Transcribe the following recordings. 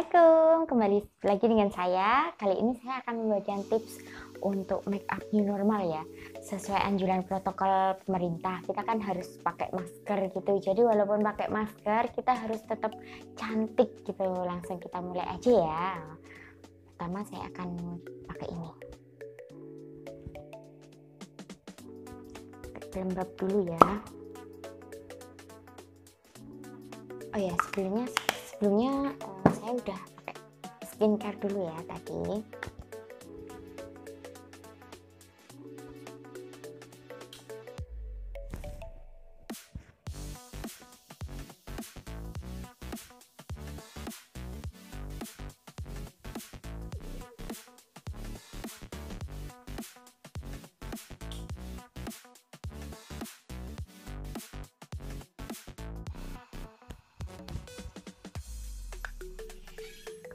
Assalamualaikum, kembali lagi dengan saya. Kali ini saya akan membagikan tips untuk make up new normal ya. Sesuai anjuran protokol pemerintah, kita kan harus pakai masker gitu. Jadi walaupun pakai masker, kita harus tetap cantik gitu. Langsung kita mulai aja ya. Pertama saya akan pakai ini. Lembab dulu ya. Oh ya, sebelumnya saya udah pakai skincare dulu ya tadi.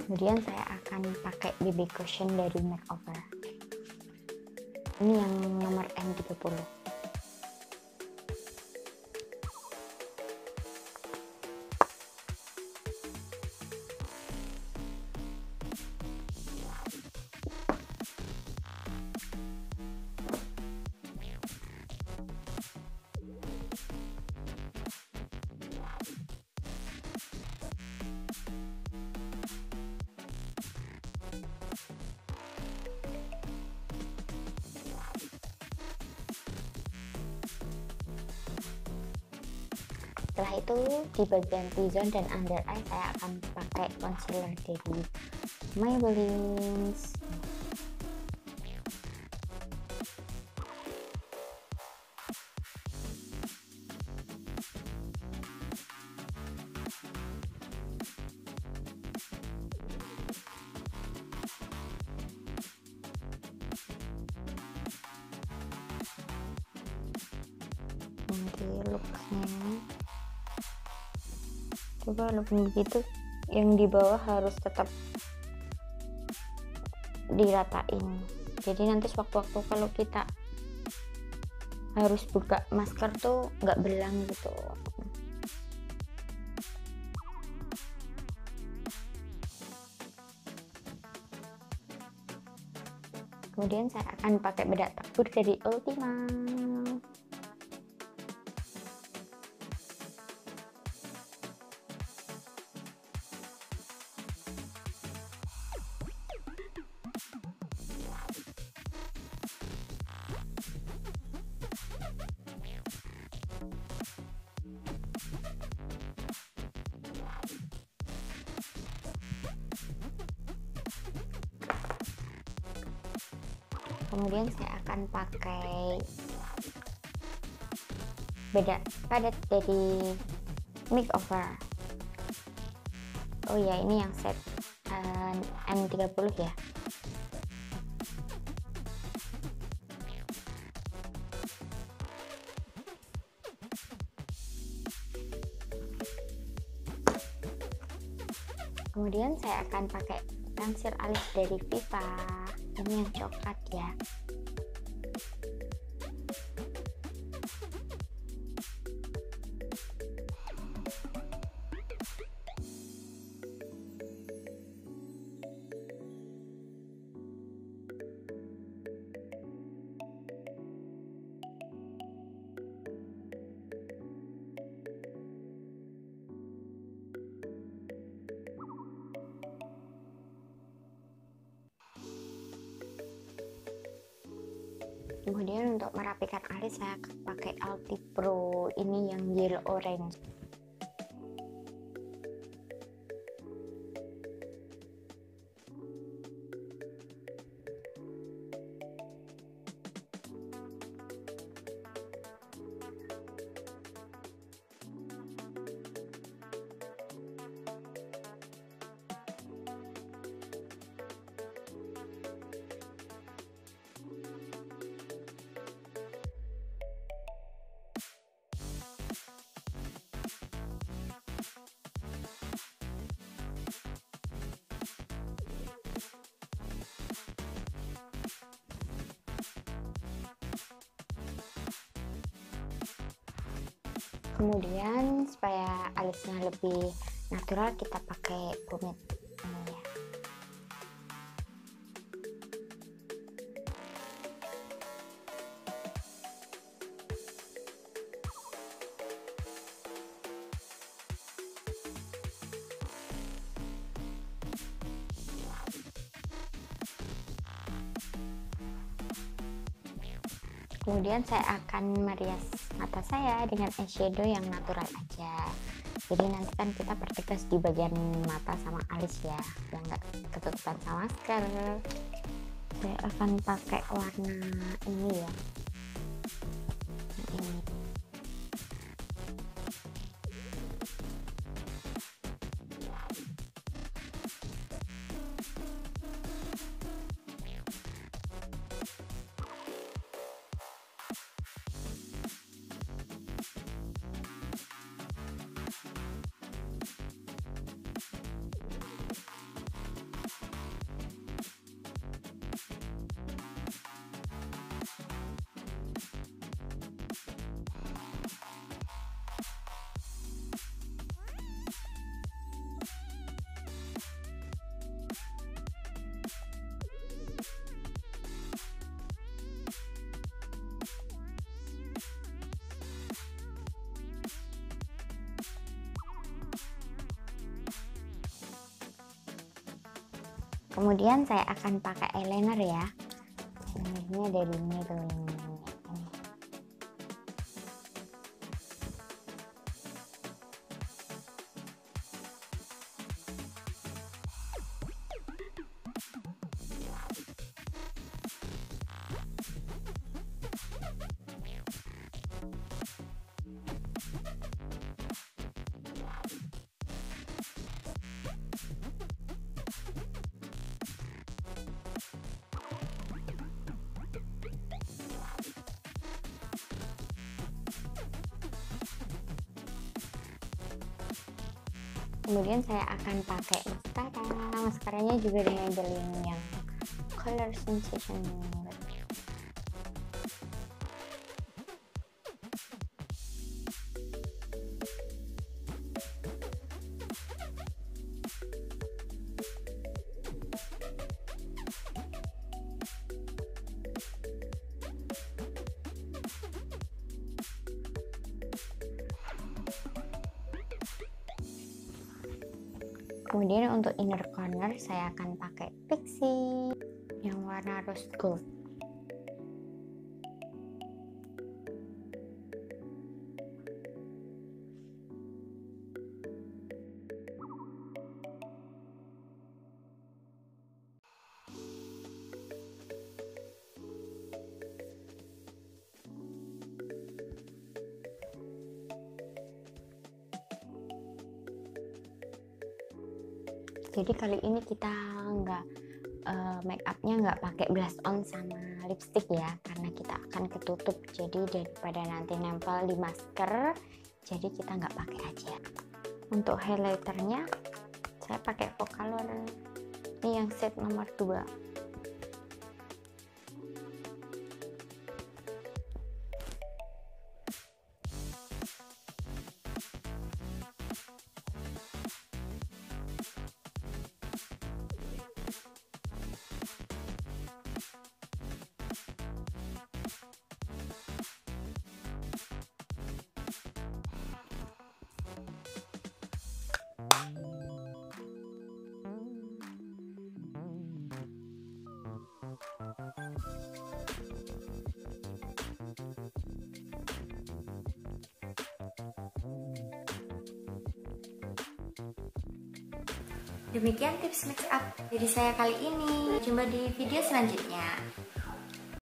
Kemudian saya akan pakai BB cushion dari makeover. Ini yang nomor M30. Setelah itu di bagian T-zone dan under eye saya akan pakai concealer dari Maybelline. Nanti looknya coba walaupun begitu yang di bawah harus tetap diratain, jadi nanti sewaktu-waktu kalau kita harus buka masker tuh nggak belang gitu. Kemudian saya akan pakai bedak tabur dari Ultima. Kemudian saya akan pakai bedak padat dari makeover. Oh ya, ini yang set M30 ya. Kemudian saya akan pakai pensil alis dari Viva. Ini yang coklat ya. Kemudian untuk merapikan alis saya pakai Alti Pro ini yang yellow orange. Kemudian supaya alisnya lebih natural kita pakai pomade Kemudian saya akan merias mata saya dengan eyeshadow yang natural aja. Jadi nanti kan kita pertegas di bagian mata sama alis ya, yang nggak ketutupan sama masker. Saya akan pakai warna ini ya, ini. Kemudian saya akan pakai eyeliner ya. Ini ada di middle. Kemudian saya akan pakai maskara. Maskaranya juga dengan Maybelline yang Color Sensation. Kemudian untuk inner corner saya akan pakai pixie yang warna rose gold. Jadi kali ini kita nggak make upnya nggak pakai blush on sama lipstick ya, karena kita akan ketutup. Jadi daripada nanti nempel di masker, jadi kita nggak pakai aja. Untuk highlighternya saya pakai Color ini yang set nomor 2. Demikian tips make up dari saya kali ini. Jumpa di video selanjutnya.